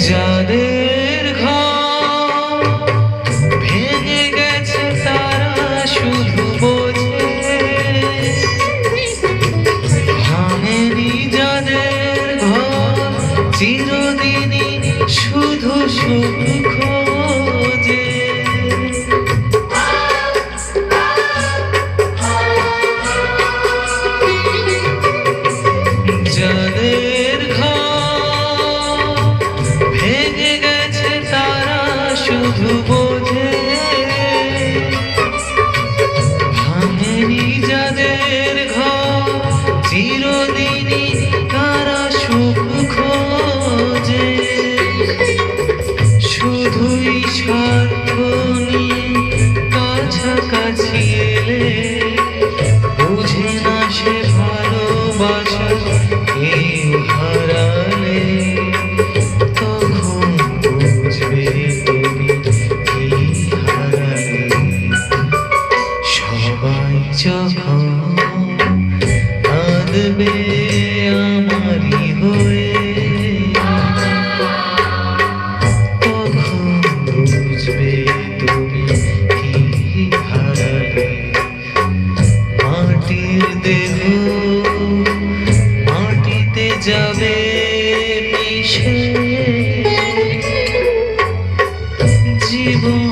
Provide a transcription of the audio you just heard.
যাদের ঘর ভেঙে গেছে তারা শুধু বোঝে, ভাঙেনি যাদের ঘর চিরদিনই শুধু সুখ খোঁজে। যাদের ঘর ভেঙে গেছে তারা শুধু বোঝে, ভাঙেনি যাদের ঘর চিরদিনই তারা সুখ খোঁজে। শুধুই স্বার্থ নিয়ে কাছাকাছি এলে বুঝে না সে ভালোবাসা কেউ হারালে, তখন বুঝবে তুমি কি হারালে। সবাই যখন কাঁদবে আমারই হয়ে, তখন বুঝবে তুমি কি হারালে। মাটির দেহ মাটিতে যাবে মিশে, জীবন